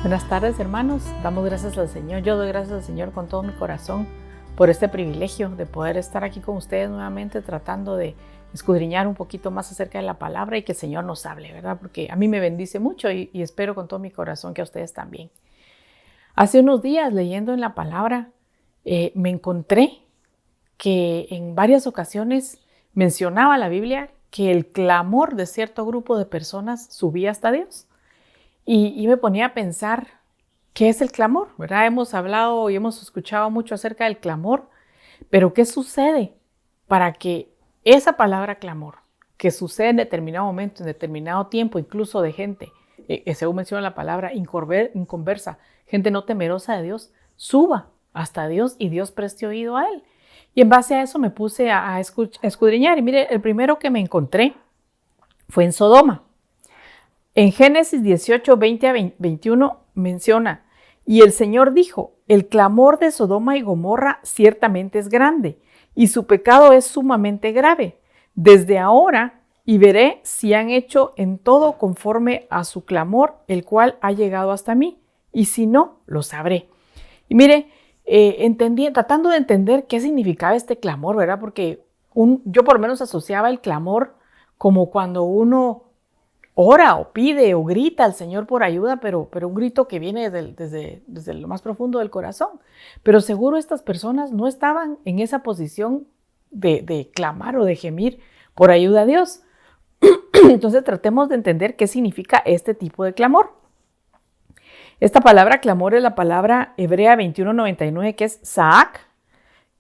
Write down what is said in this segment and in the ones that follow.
Buenas tardes, hermanos. Damos gracias al Señor. Yo doy gracias al Señor con todo mi corazón por este privilegio de poder estar aquí con ustedes nuevamente tratando de escudriñar un poquito más acerca de la palabra y que el Señor nos hable, ¿verdad? Porque a mí me bendice mucho y espero con todo mi corazón que a ustedes también. Hace unos días leyendo en la palabra me encontré que en varias ocasiones mencionaba la Biblia que el clamor de cierto grupo de personas subía hasta Dios. Y me ponía a pensar, ¿qué es el clamor? ¿Verdad? Hemos hablado y hemos escuchado mucho acerca del clamor, pero ¿qué sucede para que esa palabra clamor, que sucede en determinado momento, en determinado tiempo, incluso de gente, según menciona la palabra, inconversa, gente no temerosa de Dios, suba hasta Dios y Dios preste oído a Él? Y en base a eso me puse a escudriñar. Y mire, el primero que me encontré fue en Sodoma. En Génesis 18, 20 a 21 menciona, y el Señor dijo, el clamor de Sodoma y Gomorra ciertamente es grande, y su pecado es sumamente grave. Desde ahora, y veré si han hecho en todo conforme a su clamor, el cual ha llegado hasta mí, y si no, lo sabré. Y mire, tratando de entender qué significaba este clamor, ¿verdad? Porque yo por lo menos asociaba el clamor como cuando uno ora o pide o grita al Señor por ayuda, pero un grito que viene desde lo más profundo del corazón. Pero seguro estas personas no estaban en esa posición de clamar o de gemir por ayuda a Dios. Entonces tratemos de entender qué significa este tipo de clamor. Esta palabra clamor es la palabra hebrea 2199, que es saak,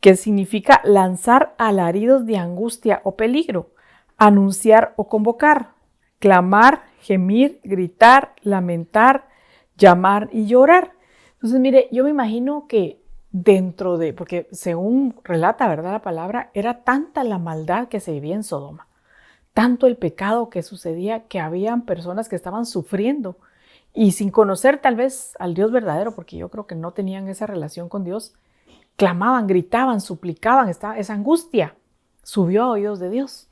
que significa lanzar alaridos de angustia o peligro, anunciar o convocar. Clamar, gemir, gritar, lamentar, llamar y llorar. Entonces, mire, yo me imagino que porque según relata, ¿verdad?, la palabra, era tanta la maldad que se vivía en Sodoma, tanto el pecado que sucedía, que habían personas que estaban sufriendo y sin conocer tal vez al Dios verdadero, porque yo creo que no tenían esa relación con Dios, clamaban, gritaban, suplicaban, esa angustia subió a oídos de Dios.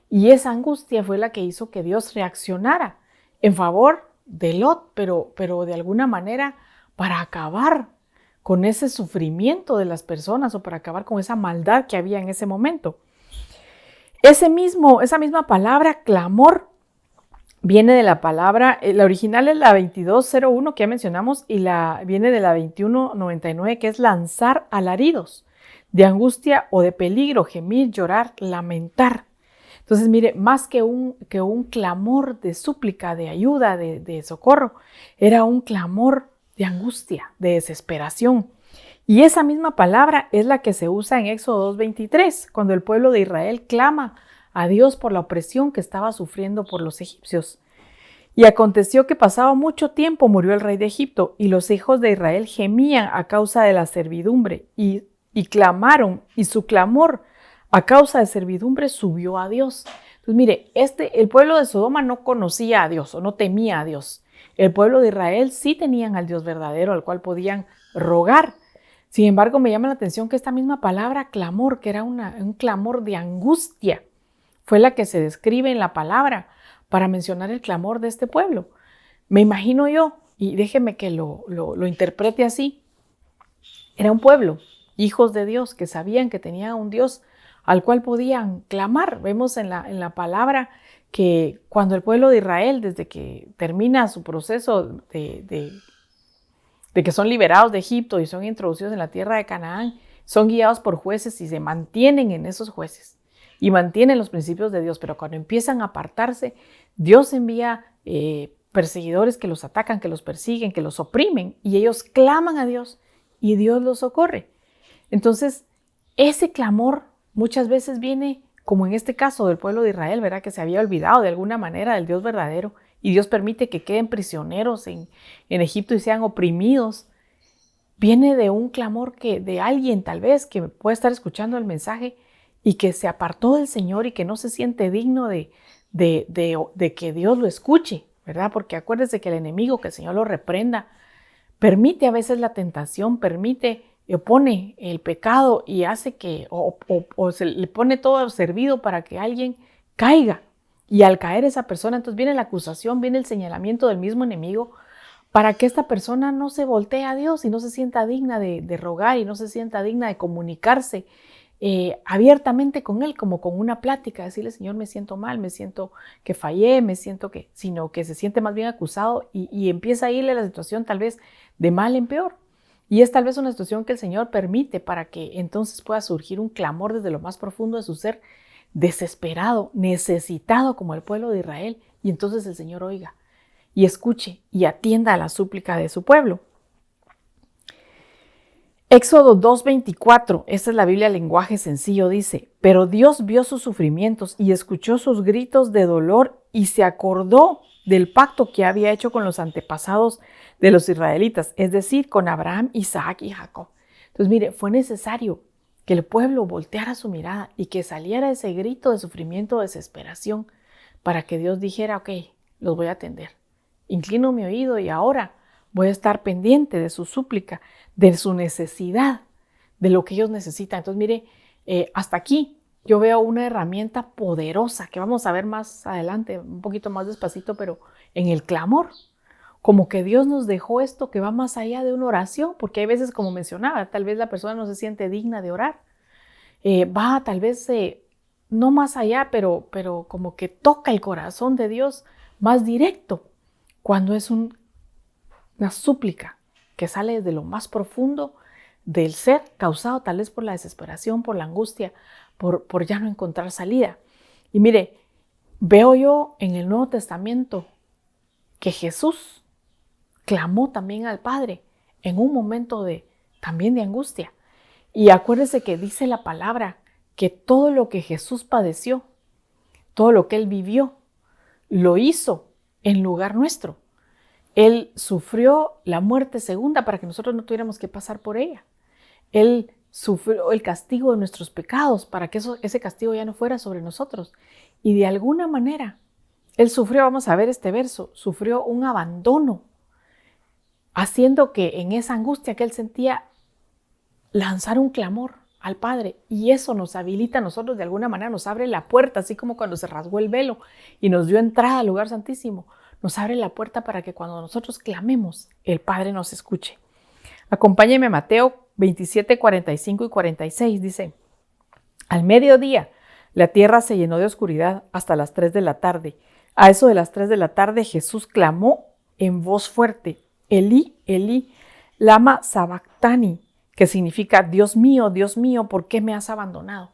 Y esa angustia fue la que hizo que Dios reaccionara en favor de Lot, pero de alguna manera para acabar con ese sufrimiento de las personas o para acabar con esa maldad que había en ese momento. Esa misma palabra, clamor, viene de la palabra, la original es la 2201 que ya mencionamos y viene de la 2199, que es lanzar alaridos de angustia o de peligro, gemir, llorar, lamentar. Entonces, mire, más que un clamor de súplica, de ayuda, de socorro, era un clamor de angustia, de desesperación. Y esa misma palabra es la que se usa en Éxodo 2:23, cuando el pueblo de Israel clama a Dios por la opresión que estaba sufriendo por los egipcios. Y aconteció que pasado mucho tiempo murió el rey de Egipto, y los hijos de Israel gemían a causa de la servidumbre, y clamaron, y su clamor a causa de servidumbre subió a Dios. Entonces, mire, el pueblo de Sodoma no conocía a Dios o no temía a Dios. El pueblo de Israel sí tenían al Dios verdadero, al cual podían rogar. Sin embargo, me llama la atención que esta misma palabra clamor, que era un clamor de angustia, fue la que se describe en la palabra para mencionar el clamor de este pueblo. Me imagino yo, y déjeme que lo interprete así, era un pueblo, hijos de Dios, que sabían que tenían un Dios al cual podían clamar. Vemos en la palabra que cuando el pueblo de Israel, desde que termina su proceso de que son liberados de Egipto y son introducidos en la tierra de Canaán, son guiados por jueces y se mantienen en esos jueces y mantienen los principios de Dios, pero cuando empiezan a apartarse, Dios envía perseguidores que los atacan, que los persiguen, que los oprimen, y ellos claman a Dios y Dios los socorre. Entonces, ese clamor muchas veces viene, como en este caso del pueblo de Israel, ¿verdad?, que se había olvidado de alguna manera del Dios verdadero y Dios permite que queden prisioneros en Egipto y sean oprimidos. Viene de un clamor de alguien tal vez que puede estar escuchando el mensaje y que se apartó del Señor y que no se siente digno de que Dios lo escuche, ¿verdad? Porque acuérdese que el enemigo, que el Señor lo reprenda, permite a veces la tentación, pone el pecado y hace que, o se le pone todo servido para que alguien caiga. Y al caer esa persona, entonces viene la acusación, viene el señalamiento del mismo enemigo para que esta persona no se voltee a Dios y no se sienta digna de rogar y no se sienta digna de comunicarse abiertamente con Él, como con una plática, decirle, Señor, me siento mal, me siento que fallé, sino que se siente más bien acusado y empieza a irle la situación tal vez de mal en peor. Y es tal vez una situación que el Señor permite para que entonces pueda surgir un clamor desde lo más profundo de su ser, desesperado, necesitado como el pueblo de Israel. Y entonces el Señor oiga y escuche y atienda a la súplica de su pueblo. Éxodo 2:24, esta es la Biblia lenguaje sencillo, dice, pero Dios vio sus sufrimientos y escuchó sus gritos de dolor y se acordó del pacto que había hecho con los antepasados de los israelitas, es decir, con Abraham, Isaac y Jacob. Entonces, mire, fue necesario que el pueblo volteara su mirada y que saliera ese grito de sufrimiento, de desesperación, para que Dios dijera, ok, los voy a atender. Inclino mi oído y ahora voy a estar pendiente de su súplica, de su necesidad, de lo que ellos necesitan. Entonces, mire, hasta aquí yo veo una herramienta poderosa que vamos a ver más adelante, un poquito más despacito, pero en el clamor. Como que Dios nos dejó esto que va más allá de una oración, porque hay veces, como mencionaba, tal vez la persona no se siente digna de orar. Va tal vez no más allá, pero como que toca el corazón de Dios más directo cuando es una súplica que sale desde lo más profundo del ser, causado tal vez por la desesperación, por la angustia, por ya no encontrar salida. Y mire, veo yo en el Nuevo Testamento que Jesús clamó también al Padre en un momento también de angustia. Y acuérdese que dice la palabra que todo lo que Jesús padeció, todo lo que Él vivió, lo hizo en lugar nuestro. Él sufrió la muerte segunda para que nosotros no tuviéramos que pasar por ella. Él sufrió el castigo de nuestros pecados para que ese castigo ya no fuera sobre nosotros. Y de alguna manera, Él sufrió, vamos a ver este verso, sufrió un abandono, haciendo que en esa angustia que Él sentía, lanzar un clamor al Padre. Y eso nos habilita a nosotros, de alguna manera nos abre la puerta, así como cuando se rasgó el velo y nos dio entrada al lugar santísimo. Nos abre la puerta para que cuando nosotros clamemos, el Padre nos escuche. Acompáñeme a Mateo 27, 45 y 46. Dice, al mediodía, la tierra se llenó de oscuridad hasta las 3 de la tarde. A eso de las 3 de la tarde, Jesús clamó en voz fuerte, Elí, Elí, lama sabactani, que significa, Dios mío, ¿por qué me has abandonado?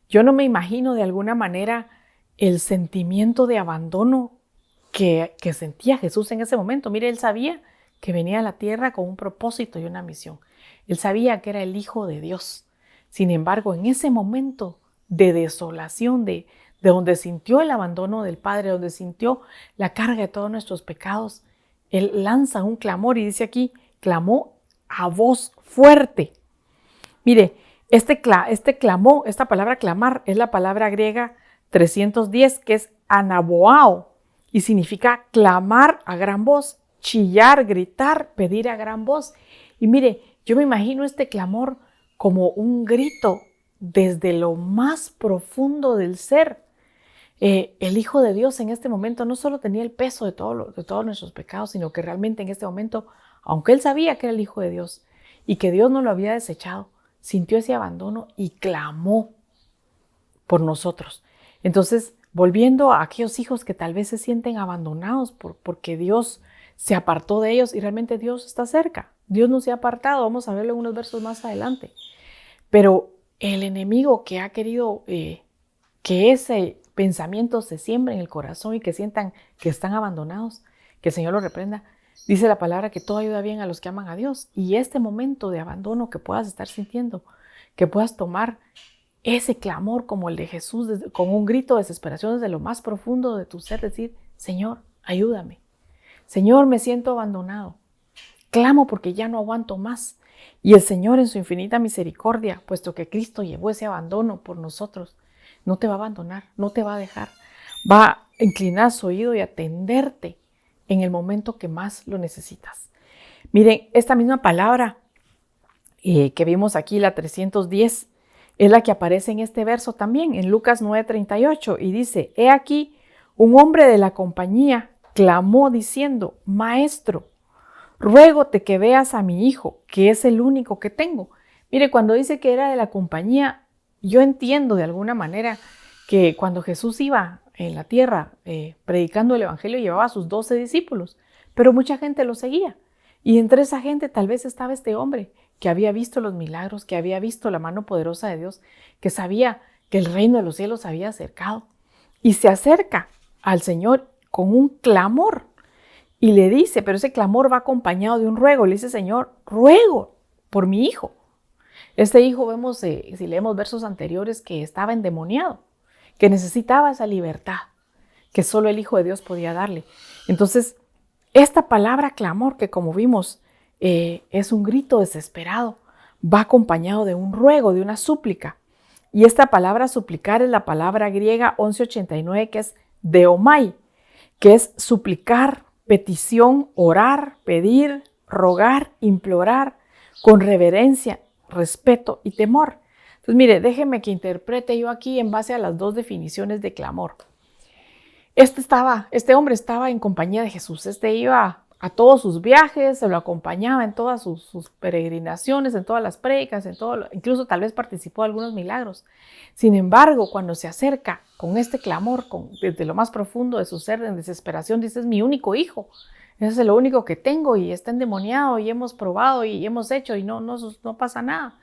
Yo no me imagino de alguna manera el sentimiento de abandono que sentía Jesús en ese momento. Mire, Él sabía que venía a la tierra con un propósito y una misión. Él sabía que era el Hijo de Dios. Sin embargo, en ese momento de desolación, de donde sintió el abandono del Padre, donde sintió la carga de todos nuestros pecados, Él lanza un clamor y dice aquí, clamó a voz fuerte. Mire, clamó, esta palabra clamar es la palabra griega 310, que es anaboao, y significa clamar a gran voz, chillar, gritar, pedir a gran voz. Y mire, yo me imagino este clamor como un grito desde lo más profundo del ser. El Hijo de Dios en este momento no solo tenía el peso de todos nuestros pecados, sino que realmente en este momento, aunque Él sabía que era el Hijo de Dios y que Dios no lo había desechado, sintió ese abandono y clamó por nosotros. Entonces, volviendo a aquellos hijos que tal vez se sienten abandonados porque Dios se apartó de ellos y realmente Dios está cerca. Dios no se ha apartado, vamos a verlo en unos versos más adelante. Pero el enemigo que ha querido que ese pensamiento se siembre en el corazón y que sientan que están abandonados, que el Señor los reprenda, dice la palabra que todo ayuda bien a los que aman a Dios. Y este momento de abandono que puedas estar sintiendo, que puedas tomar ese clamor como el de Jesús, con un grito de desesperación desde lo más profundo de tu ser, decir, Señor, ayúdame. Señor, me siento abandonado. Clamo porque ya no aguanto más. Y el Señor en su infinita misericordia, puesto que Cristo llevó ese abandono por nosotros, no te va a abandonar, no te va a dejar. Va a inclinar su oído y atenderte en el momento que más lo necesitas. Miren, esta misma palabra que vimos aquí, la 310, es la que aparece en este verso también, en Lucas 9:38, y dice, he aquí, un hombre de la compañía clamó diciendo, Maestro, ruégote que veas a mi hijo, que es el único que tengo. Mire, cuando dice que era de la compañía, yo entiendo de alguna manera que cuando Jesús iba en la tierra predicando el evangelio, llevaba a sus 12 discípulos, pero mucha gente lo seguía. Y entre esa gente tal vez estaba este hombre que había visto los milagros, que había visto la mano poderosa de Dios, que sabía que el reino de los cielos había acercado. Y se acerca al Señor con un clamor y le dice, pero ese clamor va acompañado de un ruego. Le dice, Señor, ruego por mi hijo. Este hijo vemos, si leemos versos anteriores, que estaba endemoniado, que necesitaba esa libertad que solo el Hijo de Dios podía darle. Entonces, esta palabra clamor, que como vimos es un grito desesperado, va acompañado de un ruego, de una súplica. Y esta palabra suplicar es la palabra griega 1189, que es deomai, que es suplicar, petición, orar, pedir, rogar, implorar, con reverencia, respeto y temor. Entonces, mire, déjeme que interprete yo aquí en base a las dos definiciones de clamor. Este hombre estaba en compañía de Jesús. Iba a todos sus viajes, se lo acompañaba en todas sus peregrinaciones, en todas las prédicas, incluso tal vez participó de algunos milagros. Sin embargo, cuando se acerca con este clamor, desde lo más profundo de su ser, en desesperación, dice, es mi único hijo. Ese es lo único que tengo y está endemoniado y hemos probado y hemos hecho y no pasa nada.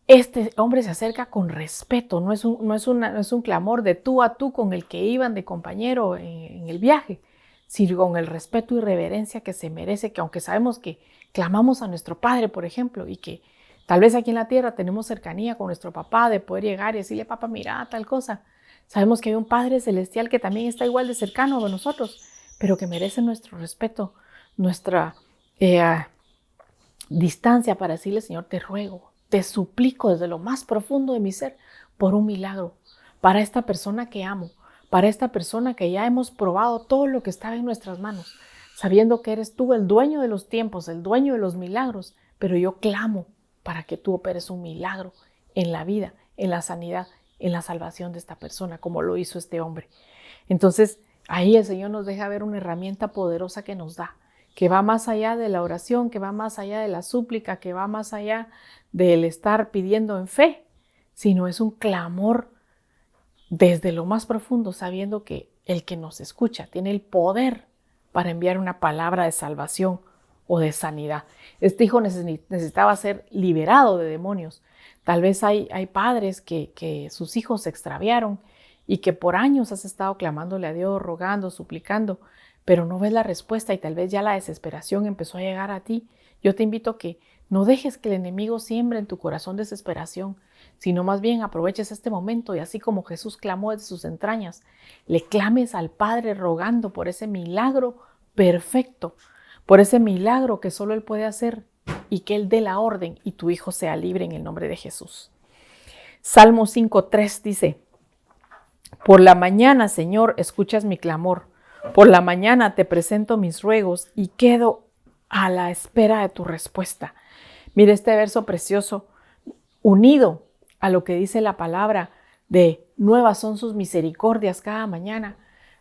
Este hombre se acerca con respeto, no es un clamor de tú a tú con el que iban de compañero en el viaje, sino con el respeto y reverencia que se merece, que aunque sabemos que clamamos a nuestro Padre, por ejemplo, y que tal vez aquí en la tierra tenemos cercanía con nuestro papá, de poder llegar y decirle, papá, mira, tal cosa. Sabemos que hay un Padre celestial que también está igual de cercano a nosotros, pero que merece nuestro respeto, nuestra distancia para decirle, Señor, te ruego, te suplico desde lo más profundo de mi ser por un milagro para esta persona que amo, para esta persona que ya hemos probado todo lo que estaba en nuestras manos, sabiendo que eres tú el dueño de los tiempos, el dueño de los milagros, pero yo clamo para que tú operes un milagro en la vida, en la sanidad, en la salvación de esta persona, como lo hizo este hombre. Entonces, ahí el Señor nos deja ver una herramienta poderosa que nos da, que va más allá de la oración, que va más allá de la súplica, que va más allá del estar pidiendo en fe, sino es un clamor desde lo más profundo, sabiendo que el que nos escucha tiene el poder para enviar una palabra de salvación o de sanidad. Este hijo necesitaba ser liberado de demonios. Tal vez hay padres que sus hijos se extraviaron y que por años has estado clamándole a Dios, rogando, suplicando, pero no ves la respuesta y tal vez ya la desesperación empezó a llegar a ti. Yo te invito a que no dejes que el enemigo siembre en tu corazón desesperación, sino más bien aproveches este momento y así como Jesús clamó desde sus entrañas, le clames al Padre rogando por ese milagro perfecto, por ese milagro que solo Él puede hacer y que Él dé la orden y tu hijo sea libre en el nombre de Jesús. Salmo 5:3 dice, por la mañana, Señor, escuchas mi clamor. Por la mañana te presento mis ruegos y quedo a la espera de tu respuesta. Mire este verso precioso, unido a lo que dice la palabra de nuevas son sus misericordias cada mañana,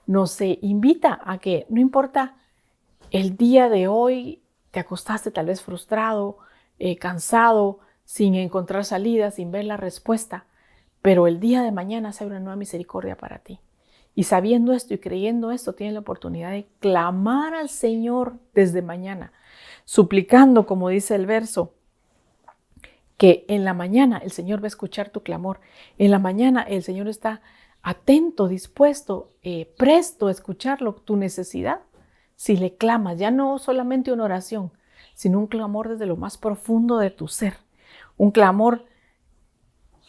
nos invita a que no importa el día de hoy, te acostaste tal vez frustrado, cansado, sin encontrar salida, sin ver la respuesta, pero el día de mañana se abre una nueva misericordia para ti. Y sabiendo esto y creyendo esto, tienes la oportunidad de clamar al Señor desde mañana, suplicando, como dice el verso, que en la mañana el Señor va a escuchar tu clamor. En la mañana el Señor está atento, dispuesto, presto a escucharlo, tu necesidad. Si le clamas, ya no solamente una oración, sino un clamor desde lo más profundo de tu ser. Un clamor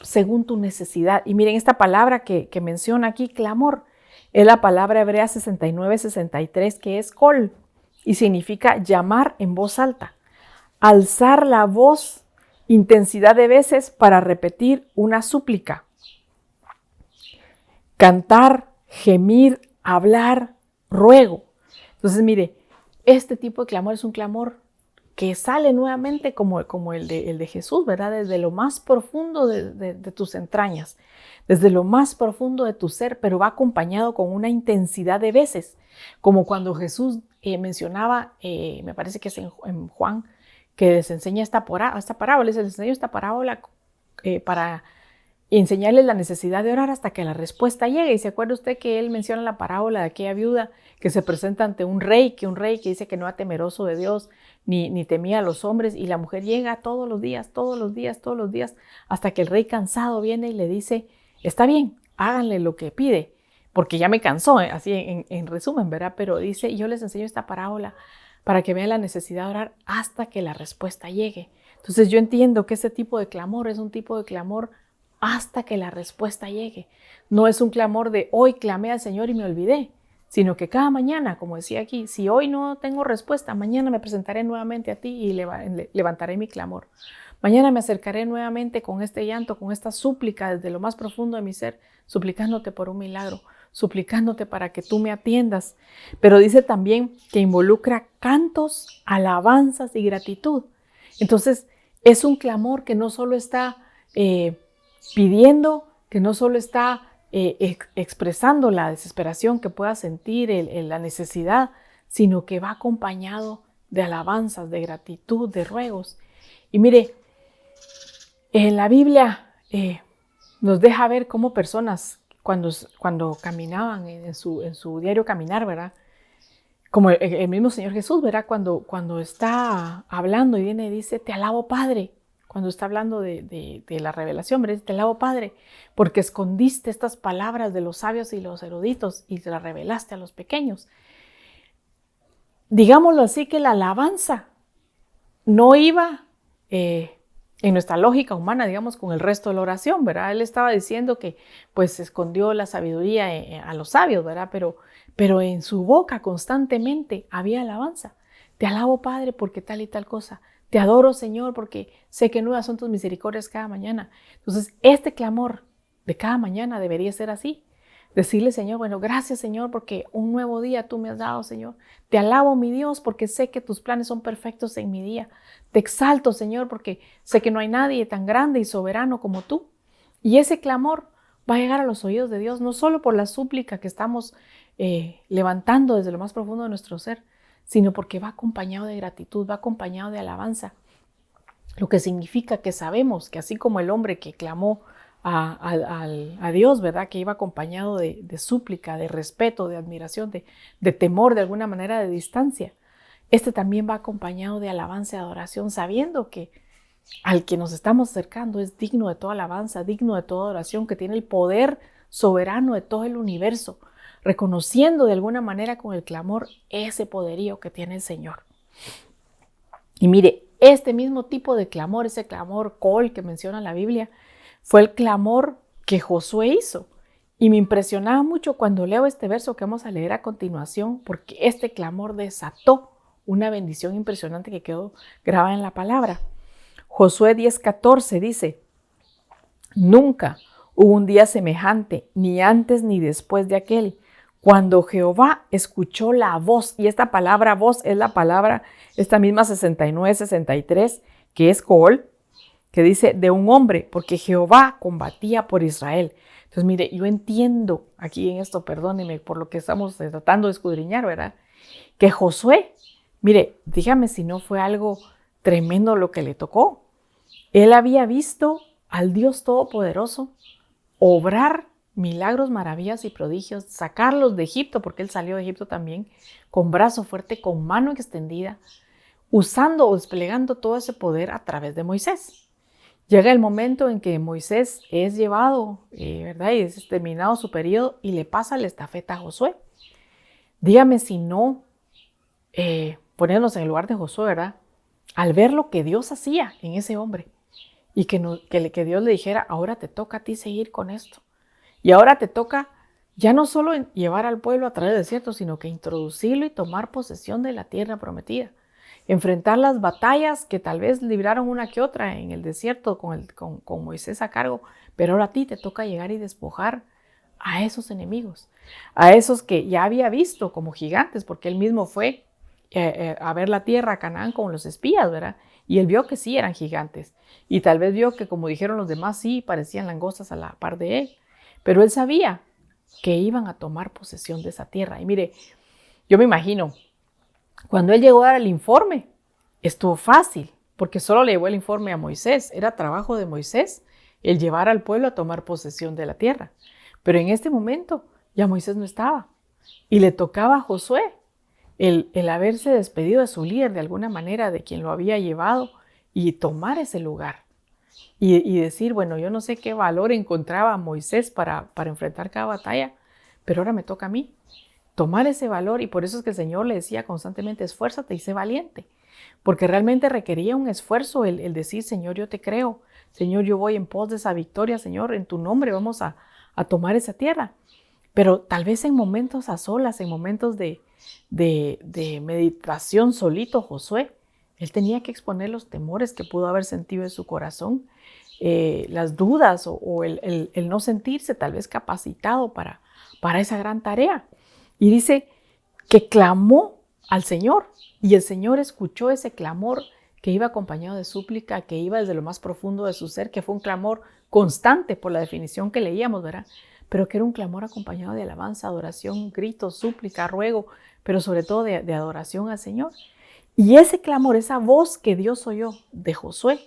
según tu necesidad. Y miren esta palabra que menciona aquí, clamor, es la palabra hebrea 69-63, que es col, y significa llamar en voz alta, alzar la voz intensidad de veces para repetir una súplica, cantar, gemir, hablar, ruego. Entonces, mire, este tipo de clamor es un clamor que sale nuevamente como el de Jesús, ¿verdad? Desde lo más profundo de tus entrañas, desde lo más profundo de tu ser, pero va acompañado con una intensidad de veces, como cuando Jesús mencionaba, me parece que es en Juan, que les enseña esta parábola, les enseño esta parábola para enseñarles la necesidad de orar hasta que la respuesta llegue. Y se acuerda usted que él menciona la parábola de aquella viuda que se presenta ante un rey que dice que no era temeroso de Dios, ni temía a los hombres, y la mujer llega todos los días, hasta que el rey cansado viene y le dice, está bien, háganle lo que pide, porque ya me cansó, así en resumen, ¿verdad? Pero dice, yo les enseño esta parábola para que vean la necesidad de orar hasta que la respuesta llegue. Entonces yo entiendo que ese tipo de clamor es un tipo de clamor hasta que la respuesta llegue. No es un clamor de hoy clamé al Señor y me olvidé, sino que cada mañana, como decía aquí, si hoy no tengo respuesta, mañana me presentaré nuevamente a ti y levantaré mi clamor. Mañana me acercaré nuevamente con este llanto, con esta súplica desde lo más profundo de mi ser, suplicándote por un milagro, suplicándote para que tú me atiendas. Pero dice también que involucra cantos, alabanzas y gratitud. Entonces, es un clamor que no solo está pidiendo, que no solo está expresando la desesperación que pueda sentir, la necesidad, sino que va acompañado de alabanzas, de gratitud, de ruegos. Y mire, en la Biblia nos deja ver cómo personas cuando caminaban en su diario caminar, ¿verdad? Como el mismo Señor Jesús, ¿verdad? Cuando está hablando y viene y dice, te alabo Padre. Cuando está hablando de la revelación, ¿verdad? Te alabo Padre, porque escondiste estas palabras de los sabios y los eruditos y te las revelaste a los pequeños. Digámoslo así, que la alabanza no iba en nuestra lógica humana, digamos, con el resto de la oración, ¿verdad? Él estaba diciendo que pues escondió la sabiduría a los sabios, ¿verdad? Pero en su boca constantemente había alabanza. Te alabo Padre porque tal y tal cosa. Te adoro Señor porque sé que nuevas son tus misericordias cada mañana. Entonces este clamor de cada mañana debería ser así. Decirle Señor, bueno, gracias Señor porque un nuevo día tú me has dado Señor. Te alabo mi Dios porque sé que tus planes son perfectos en mi día. Te exalto Señor porque sé que no hay nadie tan grande y soberano como tú. Y ese clamor va a llegar a los oídos de Dios no solo por la súplica que estamos levantando desde lo más profundo de nuestro ser, sino porque va acompañado de gratitud, va acompañado de alabanza. Lo que significa que sabemos que así como el hombre que clamó a Dios, ¿verdad? Que iba acompañado de súplica, de respeto, de admiración, de temor, de alguna manera de distancia. Este también va acompañado de alabanza y adoración, sabiendo que al que nos estamos acercando es digno de toda alabanza, digno de toda adoración, que tiene el poder soberano de todo el universo, reconociendo de alguna manera con el clamor ese poderío que tiene el Señor. Y mire, este mismo tipo de clamor, ese clamor col que menciona la Biblia, fue el clamor que Josué hizo. Y me impresionaba mucho cuando leo este verso que vamos a leer a continuación, porque este clamor desató una bendición impresionante que quedó grabada en la palabra. Josué 10:14 dice, nunca hubo un día semejante, ni antes ni después de aquel, cuando Jehová escuchó la voz, y esta palabra voz es la palabra, esta misma 69-63, que es Cool, que dice de un hombre, porque Jehová combatía por Israel. Entonces, mire, yo entiendo aquí en esto, perdóneme por lo que estamos tratando de escudriñar, ¿verdad? Que Josué, mire, dígame si no fue algo tremendo lo que le tocó. Él había visto al Dios Todopoderoso obrar milagros, maravillas y prodigios, sacarlos de Egipto, porque él salió de Egipto también, con brazo fuerte, con mano extendida, usando o desplegando todo ese poder a través de Moisés. Llega el momento en que Moisés es llevado, ¿verdad? Y es terminado su periodo y le pasa la estafeta a Josué. Dígame si no, ponernos en el lugar de Josué, ¿verdad? Al ver lo que Dios hacía en ese hombre y que Dios le dijera, ahora te toca a ti seguir con esto. Y ahora te toca ya no solo llevar al pueblo a través del desierto, sino que introducirlo y tomar posesión de la tierra prometida. Enfrentar las batallas que tal vez libraron una que otra en el desierto con Moisés a cargo, pero ahora a ti te toca llegar y despojar a esos enemigos, a esos que ya había visto como gigantes, porque él mismo fue a ver la tierra, a Canaán, con los espías, ¿verdad? Y él vio que sí eran gigantes. Y tal vez vio que, como dijeron los demás, sí parecían langostas a la par de él. Pero él sabía que iban a tomar posesión de esa tierra. Y mire, yo me imagino, cuando él llegó a dar el informe, estuvo fácil, porque solo le llevó el informe a Moisés. Era trabajo de Moisés el llevar al pueblo a tomar posesión de la tierra. Pero en este momento ya Moisés no estaba. Y le tocaba a Josué el haberse despedido de su líder de alguna manera, de quien lo había llevado, y tomar ese lugar. Y decir, bueno, yo no sé qué valor encontraba Moisés para enfrentar cada batalla, pero ahora me toca a mí tomar ese valor. Y por eso es que el Señor le decía constantemente, esfuérzate y sé valiente, porque realmente requería un esfuerzo el decir, Señor, yo te creo, Señor, yo voy en pos de esa victoria, Señor, en tu nombre vamos a tomar esa tierra. Pero tal vez en momentos a solas, en momentos de meditación solito, Josué, él tenía que exponer los temores que pudo haber sentido en su corazón, las dudas o el no sentirse tal vez capacitado para esa gran tarea. Y dice que clamó al Señor, y el Señor escuchó ese clamor que iba acompañado de súplica, que iba desde lo más profundo de su ser, que fue un clamor constante por la definición que leíamos, ¿verdad? Pero que era un clamor acompañado de alabanza, adoración, grito, súplica, ruego, pero sobre todo de adoración al Señor. Y ese clamor, esa voz que Dios oyó de Josué,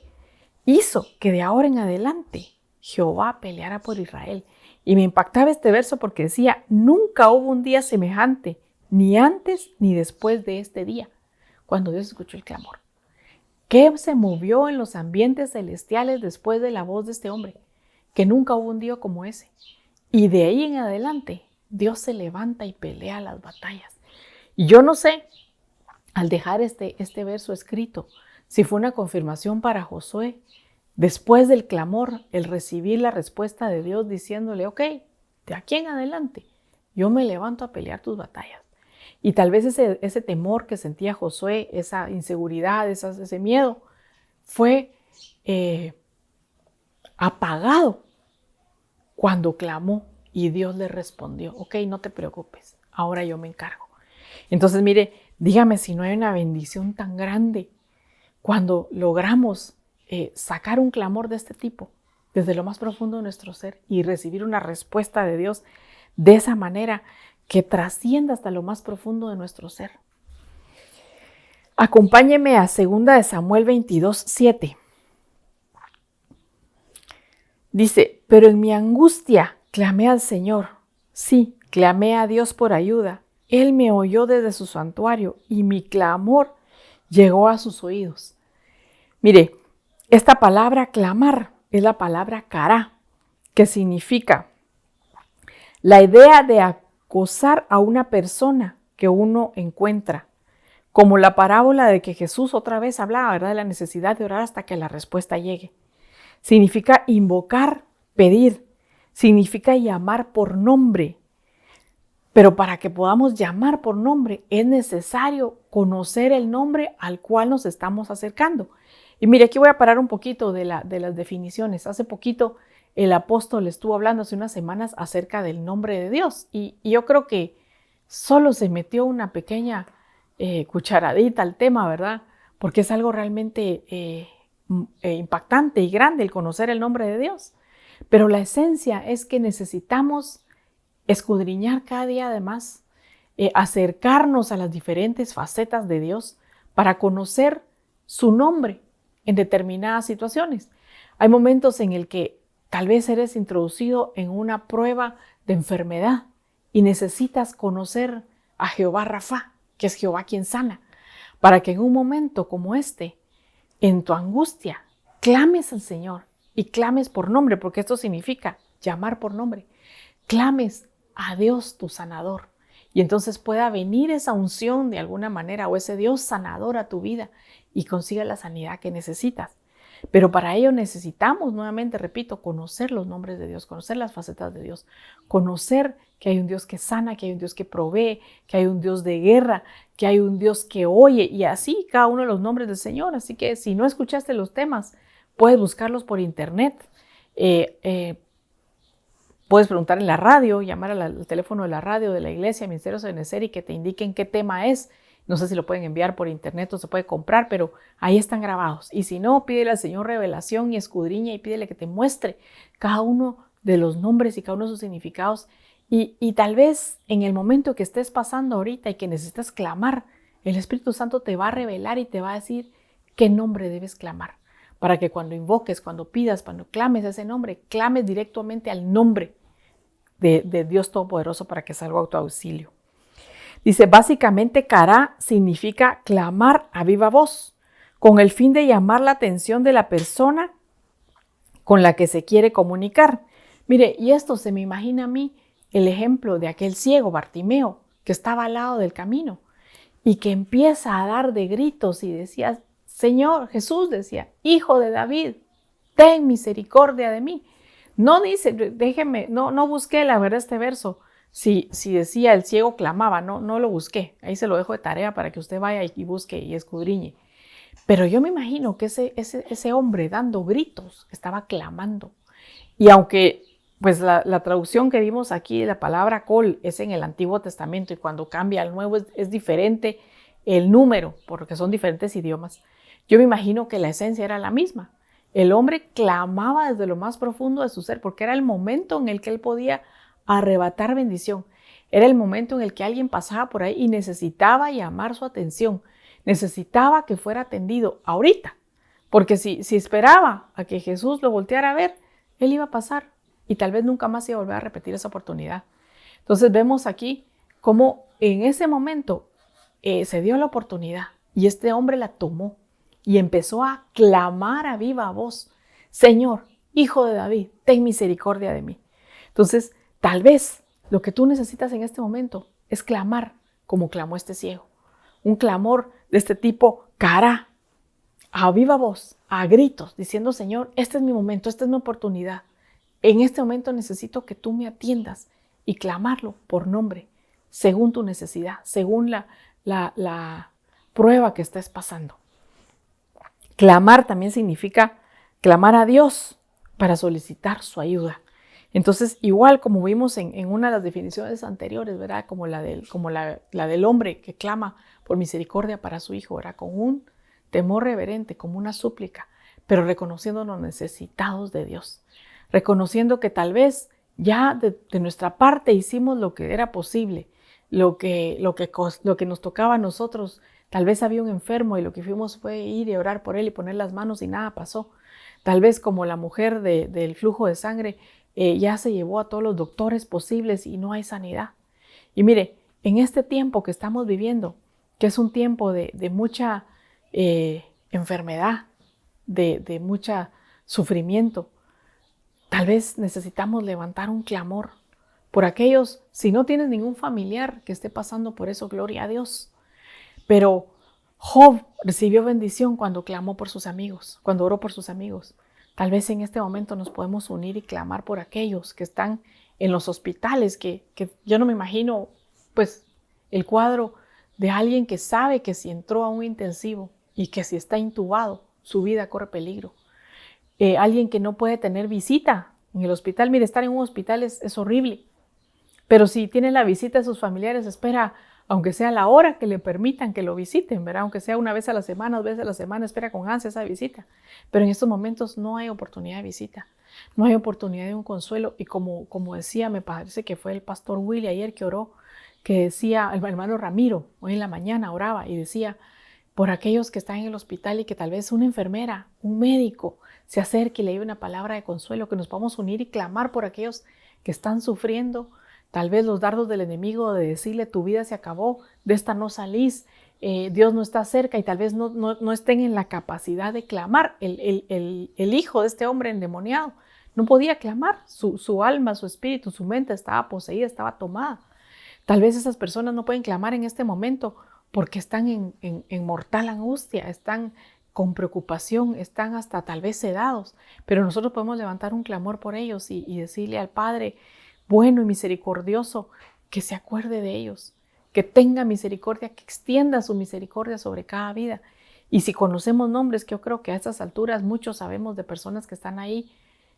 hizo que de ahora en adelante Jehová peleara por Israel. Y me impactaba este verso porque decía, nunca hubo un día semejante, ni antes ni después de este día, cuando Dios escuchó el clamor. ¿Qué se movió en los ambientes celestiales después de la voz de este hombre? Que nunca hubo un día como ese. Y de ahí en adelante, Dios se levanta y pelea las batallas. Y yo no sé, al dejar este verso escrito, si fue una confirmación para Josué, después del clamor, el recibir la respuesta de Dios diciéndole, ok, de aquí en adelante, yo me levanto a pelear tus batallas. Y tal vez ese temor que sentía Josué, esa inseguridad, ese miedo, fue apagado cuando clamó y Dios le respondió, ok, no te preocupes, ahora yo me encargo. Entonces, mire, dígame si no hay una bendición tan grande cuando logramos sacar un clamor de este tipo desde lo más profundo de nuestro ser y recibir una respuesta de Dios de esa manera que trascienda hasta lo más profundo de nuestro ser. Acompáñeme a 2 Samuel 22:7. Dice, pero en mi angustia clamé al Señor. Sí, clamé a Dios por ayuda. Él me oyó desde su santuario y mi clamor llegó a sus oídos. Mire, esta palabra clamar es la palabra cará, que significa la idea de acosar a una persona que uno encuentra. Como la parábola de que Jesús otra vez hablaba, ¿verdad?, de la necesidad de orar hasta que la respuesta llegue. Significa invocar, pedir. Significa llamar por nombre. Pero para que podamos llamar por nombre es necesario conocer el nombre al cual nos estamos acercando. Y mire, aquí voy a parar un poquito de las definiciones. Hace poquito el apóstol estuvo hablando hace unas semanas acerca del nombre de Dios. Y yo creo que solo se metió una pequeña cucharadita al tema, ¿verdad? Porque es algo realmente impactante y grande el conocer el nombre de Dios. Pero la esencia es que necesitamos escudriñar cada día además, acercarnos a las diferentes facetas de Dios para conocer su nombre en determinadas situaciones. Hay momentos en el que tal vez eres introducido en una prueba de enfermedad y necesitas conocer a Jehová Rafa, que es Jehová quien sana, para que en un momento como este, en tu angustia, clames al Señor y clames por nombre, porque esto significa llamar por nombre. Clames a Dios tu sanador y entonces pueda venir esa unción de alguna manera o ese Dios sanador a tu vida y consiga la sanidad que necesitas. Pero para ello necesitamos, nuevamente repito, conocer los nombres de Dios, conocer las facetas de Dios, conocer que hay un Dios que sana, que hay un Dios que provee, que hay un Dios de guerra, que hay un Dios que oye, y así cada uno de los nombres del Señor. Así que si no escuchaste los temas, puedes buscarlos por internet, puedes preguntar en la radio, llamar al teléfono de la radio de la iglesia, Ministerio Sebenecer, y que te indiquen qué tema es No sé si lo pueden enviar por internet o se puede comprar, pero ahí están grabados. Y si no, pídele al Señor revelación y escudriña y pídele que te muestre cada uno de los nombres y cada uno de sus significados. Y tal vez en el momento que estés pasando ahorita y que necesitas clamar, el Espíritu Santo te va a revelar y te va a decir qué nombre debes clamar. Para que cuando invoques, cuando pidas, cuando clames ese nombre, clames directamente al nombre de Dios Todopoderoso para que salga a tu auxilio. Dice, básicamente, cará significa clamar a viva voz, con el fin de llamar la atención de la persona con la que se quiere comunicar. Mire, y esto se me imagina a mí el ejemplo de aquel ciego Bartimeo que estaba al lado del camino y que empieza a dar de gritos y decía, Señor, Jesús decía, Hijo de David, ten misericordia de mí. No dice, déjeme, no busqué la verdad este verso. Si decía el ciego clamaba, no lo busqué. Ahí se lo dejo de tarea para que usted vaya y busque y escudriñe. Pero yo me imagino que ese hombre dando gritos estaba clamando. Y aunque pues la traducción que vimos aquí, la palabra col, es en el Antiguo Testamento y cuando cambia al Nuevo es diferente el número, porque son diferentes idiomas. Yo me imagino que la esencia era la misma. El hombre clamaba desde lo más profundo de su ser, porque era el momento en el que él podía arrebatar bendición. Era el momento en el que alguien pasaba por ahí y necesitaba llamar su atención. Necesitaba que fuera atendido ahorita. Porque si esperaba a que Jesús lo volteara a ver, él iba a pasar y tal vez nunca más iba a volver a repetir esa oportunidad. Entonces vemos aquí cómo en ese momento se dio la oportunidad y este hombre la tomó y empezó a clamar a viva voz, Señor, Hijo de David, ten misericordia de mí. Entonces, tal vez lo que tú necesitas en este momento es clamar como clamó este ciego. Un clamor de este tipo, cará, a viva voz, a gritos, diciendo, Señor, este es mi momento, esta es mi oportunidad. En este momento necesito que tú me atiendas y clamarlo por nombre, según tu necesidad, según la prueba que estés pasando. Clamar también significa clamar a Dios para solicitar su ayuda. Entonces, igual como vimos en una de las definiciones anteriores, ¿verdad? Como la del hombre que clama por misericordia para su hijo, ¿verdad? Con un temor reverente, como una súplica, pero reconociéndonos necesitados de Dios. Reconociendo que tal vez ya de nuestra parte hicimos lo que era posible, lo que nos tocaba a nosotros. Tal vez había un enfermo y lo que fuimos fue ir y orar por él y poner las manos y nada pasó. Tal vez como la mujer del flujo de sangre, ya se llevó a todos los doctores posibles y no hay sanidad. Y mire, en este tiempo que estamos viviendo, que es un tiempo de mucha enfermedad, de mucho sufrimiento, tal vez necesitamos levantar un clamor por aquellos, si no tienes ningún familiar que esté pasando por eso, gloria a Dios. Pero Job recibió bendición cuando clamó por sus amigos, cuando oró por sus amigos. Tal vez en este momento nos podemos unir y clamar por aquellos que están en los hospitales, que yo no me imagino pues el cuadro de alguien que sabe que si entró a un intensivo y que si está intubado, su vida corre peligro. Alguien que no puede tener visita en el hospital. Mire, estar en un hospital es horrible, pero si tiene la visita de sus familiares, espera, aunque sea la hora que le permitan que lo visiten, ¿verdad? Aunque sea una vez a la semana, 2 veces a la semana, espera con ansia esa visita. Pero en estos momentos no hay oportunidad de visita, no hay oportunidad de un consuelo. Y como decía, me parece que fue el pastor Willy ayer que oró, que decía, el hermano Ramiro, hoy en la mañana oraba y decía, por aquellos que están en el hospital y que tal vez una enfermera, un médico, se acerque y le dé una palabra de consuelo, que nos podamos unir y clamar por aquellos que están sufriendo. Tal vez los dardos del enemigo de decirle tu vida se acabó, de esta no salís, Dios no está cerca y tal vez no estén en la capacidad de clamar. El hijo de este hombre endemoniado no podía clamar, su alma, su espíritu, su mente estaba poseída, estaba tomada. Tal vez esas personas no pueden clamar en este momento porque están en mortal angustia, están con preocupación, están hasta tal vez sedados, pero nosotros podemos levantar un clamor por ellos y decirle al Padre bueno y misericordioso que se acuerde de ellos, que tenga misericordia, que extienda su misericordia sobre cada vida. Y si conocemos nombres, que yo creo que a estas alturas muchos sabemos de personas que están ahí,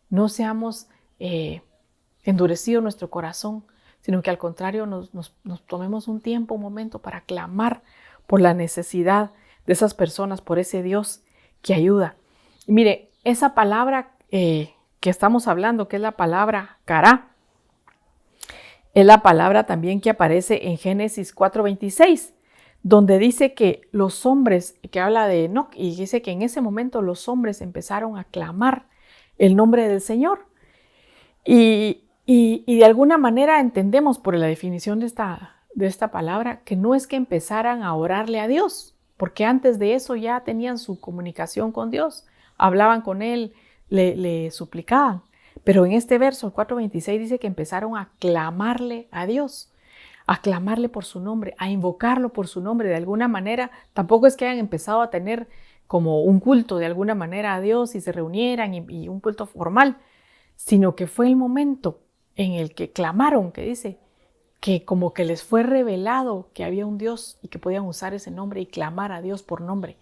no seamos endurecido nuestro corazón, sino que al contrario nos tomemos un tiempo, un momento para clamar por la necesidad de esas personas, por ese Dios que ayuda. Y mire, esa palabra que estamos hablando, que es la palabra cará, es la palabra también que aparece en Génesis 4:26, donde dice que los hombres, que habla de Enoc, y dice que en ese momento los hombres empezaron a clamar el nombre del Señor. Y de alguna manera entendemos por la definición de esta palabra que no es que empezaran a orarle a Dios, porque antes de eso ya tenían su comunicación con Dios, hablaban con Él, le suplicaban. Pero en este verso, el 4:26, dice que empezaron a clamarle a Dios, a clamarle por su nombre, a invocarlo por su nombre. De alguna manera, tampoco es que hayan empezado a tener como un culto de alguna manera a Dios y se reunieran y un culto formal, sino que fue el momento en el que clamaron, que dice, que como que les fue revelado que había un Dios y que podían usar ese nombre y clamar a Dios por nombre.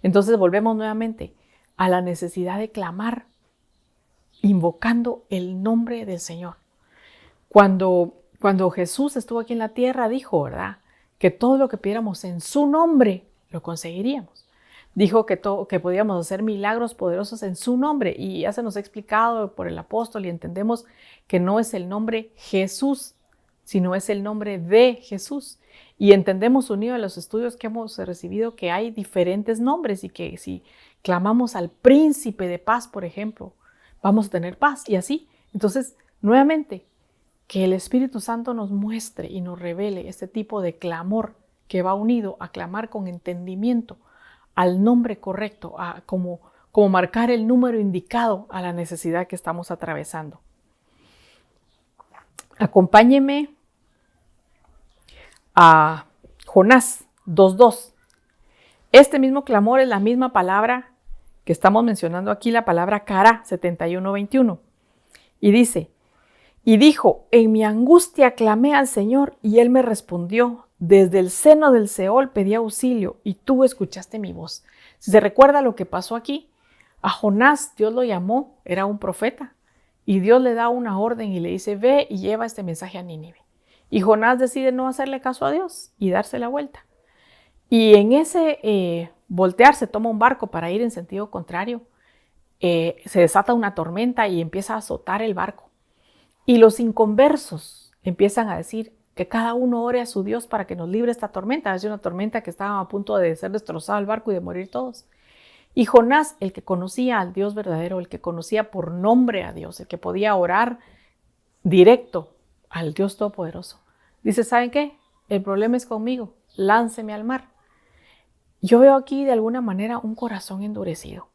Entonces volvemos nuevamente a la necesidad de clamar, invocando el nombre del Señor. Cuando Jesús estuvo aquí en la tierra, dijo, ¿verdad?, que todo lo que pidiéramos en su nombre lo conseguiríamos. Dijo que podíamos hacer milagros poderosos en su nombre, y ya se nos ha explicado por el apóstol y entendemos que no es el nombre Jesús, sino es el nombre de Jesús. Y entendemos, unido a los estudios que hemos recibido, que hay diferentes nombres y que si clamamos al príncipe de paz, por ejemplo, vamos a tener paz y así. Entonces, nuevamente, que el Espíritu Santo nos muestre y nos revele este tipo de clamor que va unido a clamar con entendimiento al nombre correcto, a como marcar el número indicado a la necesidad que estamos atravesando. Acompáñeme a Jonás 2:2. Este mismo clamor es la misma palabra que estamos mencionando aquí, la palabra cará, 71:21. Y dice, y dijo, en mi angustia clamé al Señor y Él me respondió. Desde el seno del Seol pedí auxilio y tú escuchaste mi voz. Si se recuerda lo que pasó aquí, a Jonás Dios lo llamó, era un profeta, y Dios le da una orden y le dice, ve y lleva este mensaje a Nínive. Y Jonás decide no hacerle caso a Dios y darse la vuelta. Y en ese voltearse, toma un barco para ir en sentido contrario, se desata una tormenta y empieza a azotar el barco. Y los inconversos empiezan a decir que cada uno ore a su Dios para que nos libre esta tormenta. Es una tormenta que estaba a punto de ser destrozado el barco y de morir todos. Y Jonás, el que conocía al Dios verdadero, el que conocía por nombre a Dios, el que podía orar directo al Dios Todopoderoso, dice, ¿saben qué? El problema es conmigo, lánceme al mar. Yo veo aquí de alguna manera un corazón endurecido.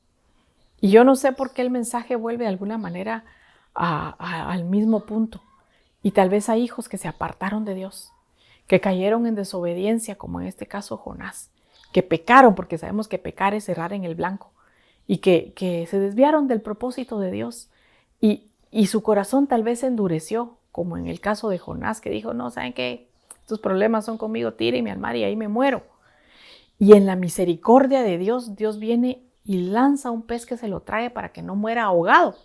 Y yo no sé por qué el mensaje vuelve de alguna manera al mismo punto. Y tal vez hay hijos que se apartaron de Dios, que cayeron en desobediencia, como en este caso Jonás, que pecaron, porque sabemos que pecar es errar en el blanco, y que se desviaron del propósito de Dios. Y su corazón tal vez se endureció, como en el caso de Jonás, que dijo, no, ¿saben qué? Estos problemas son conmigo, tírenme al mar y ahí me muero. Y en la misericordia de Dios, Dios viene y lanza un pez que se lo trae para que no muera ahogado.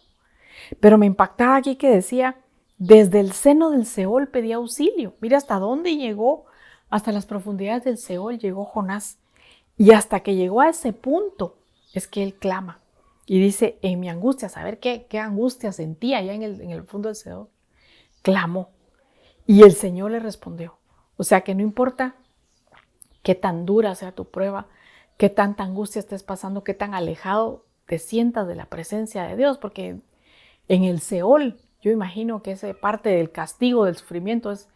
Pero me impactaba aquí que decía, desde el seno del Seol pedí auxilio. Mira hasta dónde llegó, hasta las profundidades del Seol llegó Jonás. Y hasta que llegó a ese punto es que él clama. Y dice, en mi angustia, saber qué angustia sentía allá en el fondo del Seol, clamó. Y el Señor le respondió. O sea que no importa qué tan dura sea tu prueba, qué tanta angustia estés pasando, qué tan alejado te sientas de la presencia de Dios, porque en el Seol, yo imagino que esa parte del castigo, del sufrimiento, es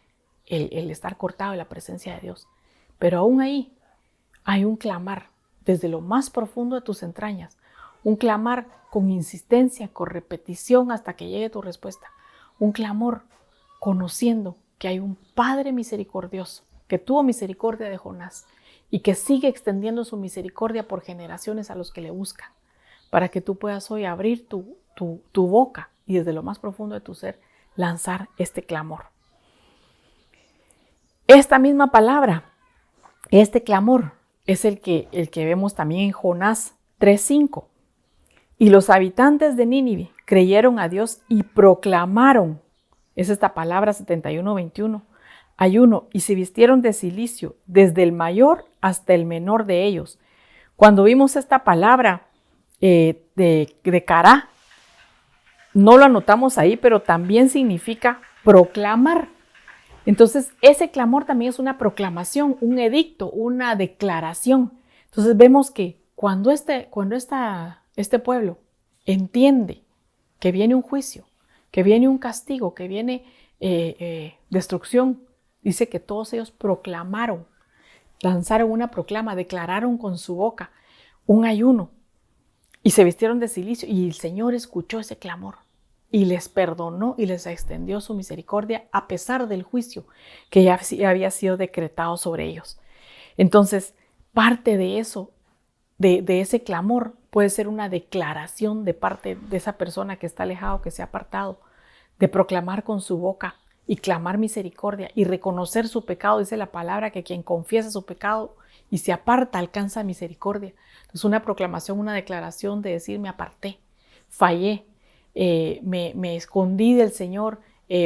el estar cortado de la presencia de Dios. Pero aún ahí hay un clamar desde lo más profundo de tus entrañas, un clamar con insistencia, con repetición hasta que llegue tu respuesta, un clamor conociendo que hay un Padre misericordioso que tuvo misericordia de Jonás y que sigue extendiendo su misericordia por generaciones a los que le buscan, para que tú puedas hoy abrir tu boca y desde lo más profundo de tu ser lanzar este clamor. Esta misma palabra, este clamor, es el que vemos también en Jonás 3:5. Y los habitantes de Nínive creyeron a Dios y proclamaron, es esta palabra 71:21, ayuno, y se vistieron de cilicio, desde el mayor hasta el menor de ellos. Cuando vimos esta palabra de cará, no lo anotamos ahí, pero también significa proclamar. Entonces, ese clamor también es una proclamación, un edicto, una declaración. Entonces, vemos que cuando este pueblo entiende que viene un juicio, que viene un castigo, que viene destrucción, dice que todos ellos proclamaron, lanzaron una proclama, declararon con su boca un ayuno y se vistieron de cilicio, y el Señor escuchó ese clamor y les perdonó y les extendió su misericordia a pesar del juicio que ya había sido decretado sobre ellos. Entonces, parte de eso, de ese clamor, puede ser una declaración de parte de esa persona que está alejado, que se ha apartado, de proclamar con su boca y clamar misericordia y reconocer su pecado. Dice la palabra que quien confiesa su pecado y se aparta alcanza misericordia. Entonces, una proclamación, una declaración de decir: me aparté, fallé, me escondí del Señor,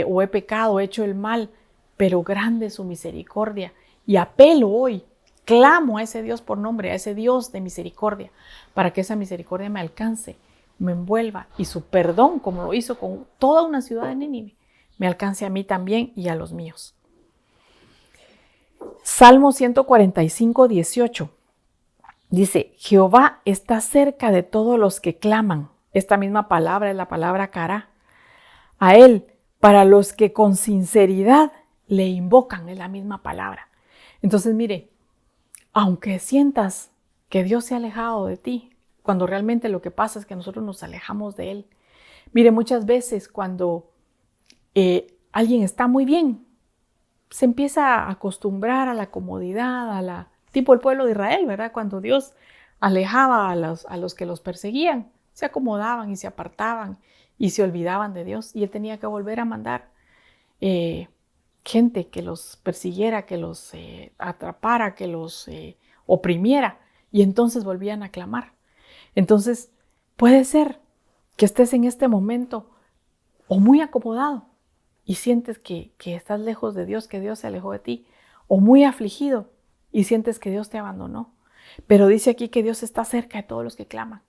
o he pecado, he hecho el mal, pero grande es su misericordia. Y apelo hoy, clamo a ese Dios por nombre, a ese Dios de misericordia, para que esa misericordia me alcance, me envuelva, y su perdón, como lo hizo con toda una ciudad de Nínive, me alcance a mí también y a los míos. Salmo 145, 18. Dice: Jehová está cerca de todos los que claman. Esta misma palabra es la palabra cará. A él, para los que con sinceridad le invocan, es la misma palabra. Entonces, mire, aunque sientas que Dios se ha alejado de ti, cuando realmente lo que pasa es que nosotros nos alejamos de Él. Mire, muchas veces cuando alguien está muy bien, se empieza a acostumbrar a la comodidad, tipo el pueblo de Israel, ¿verdad? Cuando Dios alejaba a los que los perseguían, se acomodaban y se apartaban y se olvidaban de Dios, y Él tenía que volver a mandar gente que los persiguiera, que los atrapara, que los oprimiera, y entonces volvían a clamar. Entonces, puede ser que estés en este momento o muy acomodado y sientes que estás lejos de Dios, que Dios se alejó de ti, o muy afligido y sientes que Dios te abandonó. Pero dice aquí que Dios está cerca de todos los que claman.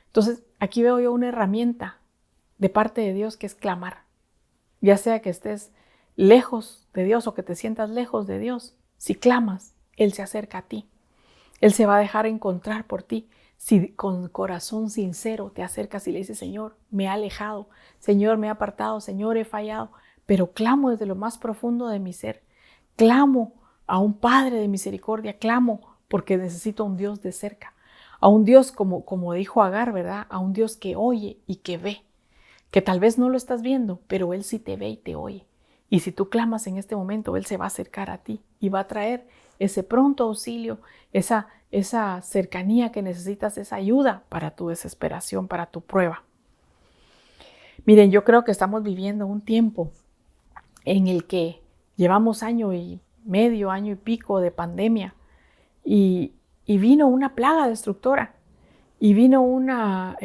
Entonces, aquí veo yo una herramienta de parte de Dios, que es clamar. Ya sea que estés lejos de Dios o que te sientas lejos de Dios, si clamas, Él se acerca a ti. Él se va a dejar encontrar por ti. Si con corazón sincero te acercas y le dices: Señor, me he alejado, Señor, me he apartado, Señor, he fallado, pero clamo desde lo más profundo de mi ser. Clamo a un Padre de misericordia, clamo porque necesito a un Dios de cerca, a un Dios como dijo Agar, ¿verdad? A un Dios que oye y que ve, que tal vez no lo estás viendo, pero Él sí te ve y te oye. Y si tú clamas en este momento, Él se va a acercar a ti y va a traer ese pronto auxilio, esa cercanía que necesitas, esa ayuda para tu desesperación, para tu prueba. Miren, yo creo que estamos viviendo un tiempo en el que llevamos año y medio, año y pico de pandemia, y vino una plaga destructora y vino una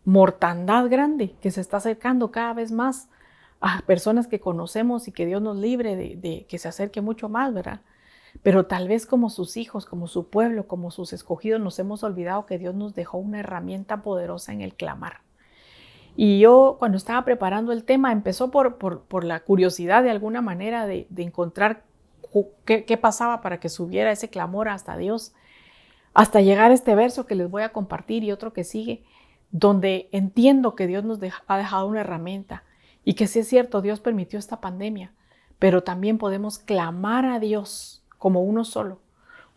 mortandad grande que se está acercando cada vez más a personas que conocemos, y que Dios nos libre de que se acerque mucho más, ¿verdad? Pero tal vez como sus hijos, como su pueblo, como sus escogidos, nos hemos olvidado que Dios nos dejó una herramienta poderosa en el clamar. Y yo, cuando estaba preparando el tema, empezó por la curiosidad de alguna manera de encontrar qué pasaba para que subiera ese clamor hasta Dios, hasta llegar a este verso que les voy a compartir y otro que sigue, donde entiendo que Dios nos ha dejado una herramienta, y que sí es cierto, Dios permitió esta pandemia, pero también podemos clamar a Dios como uno solo,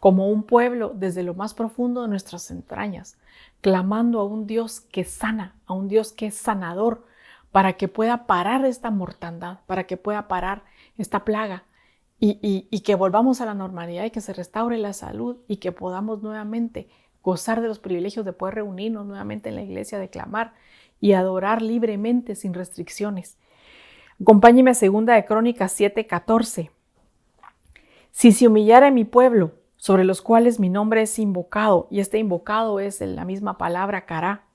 como un pueblo desde lo más profundo de nuestras entrañas, clamando a un Dios que sana, a un Dios que es sanador, para que pueda parar esta mortandad, para que pueda parar esta plaga, y que volvamos a la normalidad, y que se restaure la salud, y que podamos nuevamente gozar de los privilegios de poder reunirnos nuevamente en la iglesia, de clamar y adorar libremente sin restricciones. Acompáñeme a 2 de Crónicas 7:14. Si se humillare mi pueblo, sobre los cuales mi nombre es invocado, y este invocado es la misma palabra cará,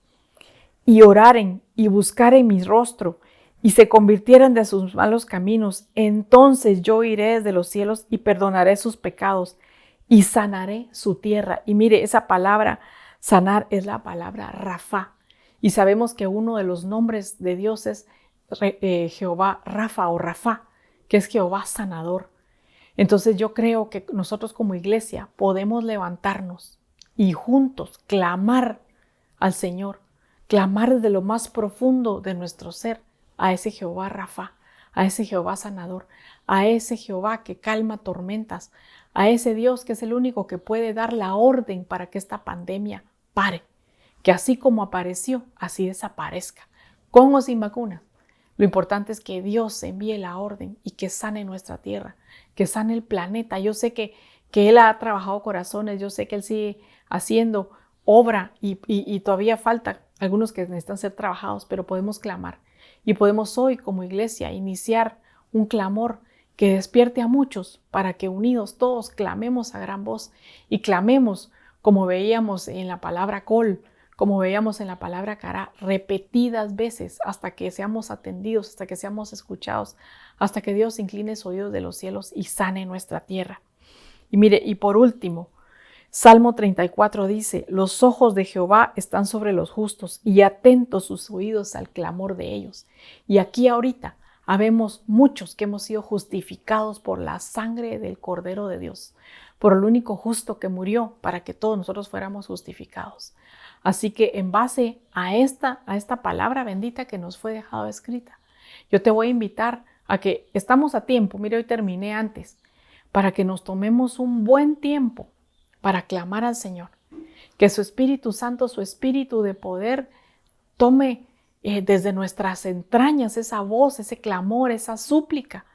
y oraren y buscaren mi rostro, y se convirtieren de sus malos caminos, entonces yo iré desde los cielos y perdonaré sus pecados y sanaré su tierra. Y mire, esa palabra sanar es la palabra Rafa. Y sabemos que uno de los nombres de Dios es Jehová Rafa o Rafa, que es Jehová sanador. Entonces yo creo que nosotros como iglesia podemos levantarnos y juntos clamar al Señor, clamar desde lo más profundo de nuestro ser a ese Jehová Rafa, a ese Jehová sanador, a ese Jehová que calma tormentas, a ese Dios que es el único que puede dar la orden para que esta pandemia pare, que así como apareció, así desaparezca, con o sin vacuna. Lo importante es que Dios envíe la orden y que sane nuestra tierra, que sane el planeta. Yo sé que Él ha trabajado corazones, yo sé que Él sigue haciendo obra y todavía falta algunos que necesitan ser trabajados, pero podemos clamar. Y podemos hoy como iglesia iniciar un clamor que despierte a muchos para que unidos todos clamemos a gran voz y clamemos como veíamos en la palabra col, como veíamos en la palabra cara, repetidas veces hasta que seamos atendidos, hasta que seamos escuchados, hasta que Dios incline sus oídos de los cielos y sane nuestra tierra. Y mire, y por último, Salmo 34 dice, los ojos de Jehová están sobre los justos y atentos sus oídos al clamor de ellos. Y aquí ahorita habemos muchos que hemos sido justificados por la sangre del Cordero de Dios, por el único justo que murió para que todos nosotros fuéramos justificados. Así que en base a esta palabra bendita que nos fue dejada escrita, yo te voy a invitar a que estamos a tiempo, mire, hoy terminé antes, para que nos tomemos un buen tiempo para clamar al Señor, que su Espíritu Santo, su Espíritu de poder, tome desde nuestras entrañas esa voz, ese clamor, esa súplica,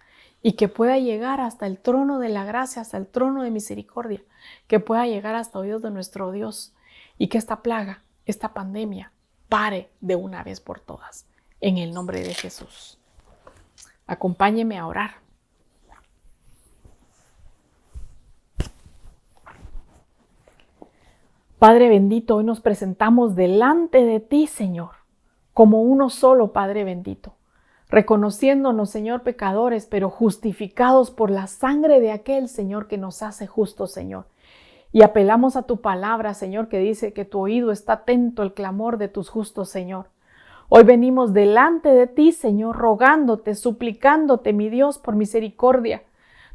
y que pueda llegar hasta el trono de la gracia, hasta el trono de misericordia, que pueda llegar hasta oídos de nuestro Dios, y que esta plaga, esta pandemia, pare de una vez por todas, en el nombre de Jesús. Acompáñeme a orar. Padre bendito, hoy nos presentamos delante de ti, Señor, como uno solo, Padre bendito, reconociéndonos, Señor, pecadores, pero justificados por la sangre de aquel, Señor, que nos hace justos, Señor. Y apelamos a tu palabra, Señor, que dice que tu oído está atento al clamor de tus justos, Señor. Hoy venimos delante de ti, Señor, rogándote, suplicándote, mi Dios, por misericordia.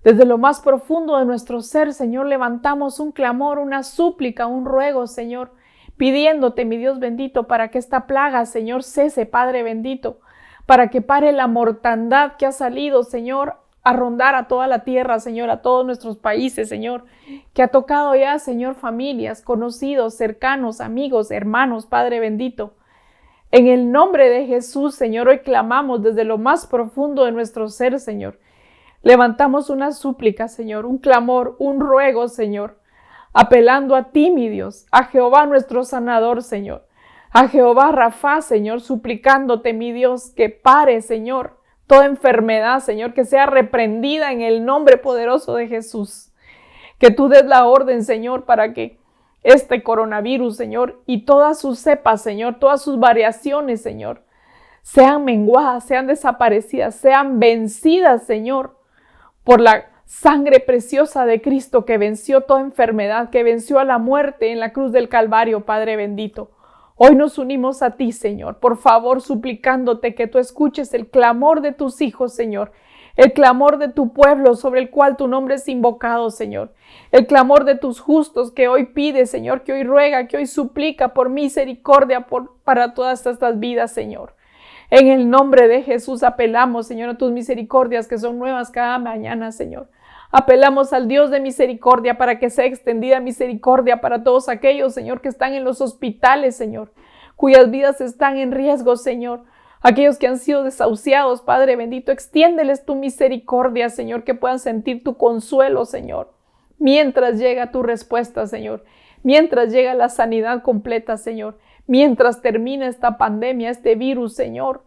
Desde lo más profundo de nuestro ser, Señor, levantamos un clamor, una súplica, un ruego, Señor, pidiéndote, mi Dios bendito, para que esta plaga, Señor, cese, Padre bendito, para que pare la mortandad que ha salido, Señor, a rondar a toda la tierra, Señor, a todos nuestros países, Señor, que ha tocado ya, Señor, familias, conocidos, cercanos, amigos, hermanos, Padre bendito. En el nombre de Jesús, Señor, hoy clamamos desde lo más profundo de nuestro ser, Señor. Levantamos una súplica, Señor, un clamor, un ruego, Señor, apelando a ti, mi Dios, a Jehová nuestro sanador, Señor, a Jehová Rafa, Señor, suplicándote, mi Dios, que pare, Señor, toda enfermedad, Señor, que sea reprendida en el nombre poderoso de Jesús. Que tú des la orden, Señor, para que este coronavirus, Señor, y todas sus cepas, Señor, todas sus variaciones, Señor, sean menguadas, sean desaparecidas, sean vencidas, Señor, por la sangre preciosa de Cristo que venció toda enfermedad, que venció a la muerte en la cruz del Calvario, Padre bendito. Hoy nos unimos a ti, Señor, por favor, suplicándote que tú escuches el clamor de tus hijos, Señor, el clamor de tu pueblo sobre el cual tu nombre es invocado, Señor, el clamor de tus justos que hoy pide, Señor, que hoy ruega, que hoy suplica por misericordia para todas estas vidas, Señor. En el nombre de Jesús apelamos, Señor, a tus misericordias que son nuevas cada mañana, Señor. Apelamos al Dios de misericordia para que sea extendida misericordia para todos aquellos, Señor, que están en los hospitales, Señor, cuyas vidas están en riesgo, Señor. Aquellos que han sido desahuciados, Padre bendito, extiéndeles tu misericordia, Señor, que puedan sentir tu consuelo, Señor. Mientras llega tu respuesta, Señor. Mientras llega la sanidad completa, Señor. Mientras termina esta pandemia, este virus, Señor,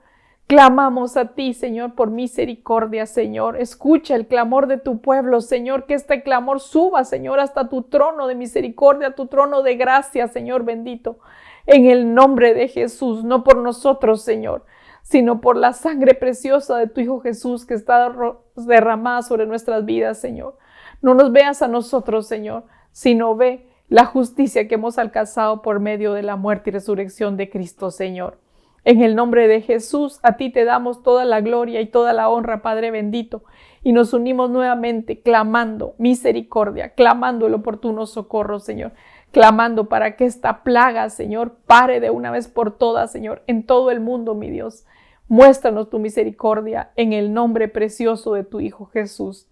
clamamos a ti, Señor, por misericordia, Señor. Escucha el clamor de tu pueblo, Señor, que este clamor suba, Señor, hasta tu trono de misericordia, tu trono de gracia, Señor bendito. En el nombre de Jesús, no por nosotros, Señor, sino por la sangre preciosa de tu Hijo Jesús que está derramada sobre nuestras vidas, Señor. No nos veas a nosotros, Señor, sino ve la justicia que hemos alcanzado por medio de la muerte y resurrección de Cristo, Señor. En el nombre de Jesús, a ti te damos toda la gloria y toda la honra, Padre bendito, y nos unimos nuevamente clamando misericordia, clamando el oportuno socorro, Señor, clamando para que esta plaga, Señor, pare de una vez por todas, Señor, en todo el mundo, mi Dios. Muéstranos tu misericordia en el nombre precioso de tu Hijo Jesús.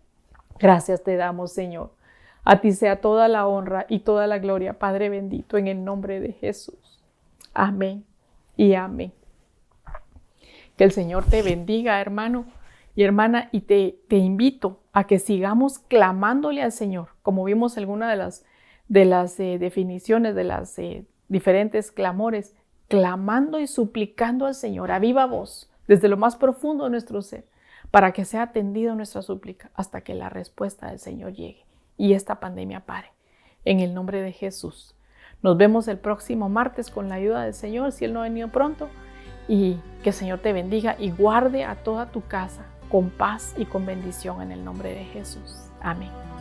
Gracias te damos, Señor. A ti sea toda la honra y toda la gloria, Padre bendito, en el nombre de Jesús. Amén y amén. Que el Señor te bendiga, hermano y hermana, y te invito a que sigamos clamándole al Señor, como vimos alguna de las definiciones de las diferentes clamores, clamando y suplicando al Señor a viva voz, desde lo más profundo de nuestro ser, para que sea atendida nuestra súplica hasta que la respuesta del Señor llegue y esta pandemia pare. En el nombre de Jesús. Nos vemos el próximo martes con la ayuda del Señor, si Él no ha venido pronto. Y que el Señor te bendiga y guarde a toda tu casa con paz y con bendición en el nombre de Jesús. Amén.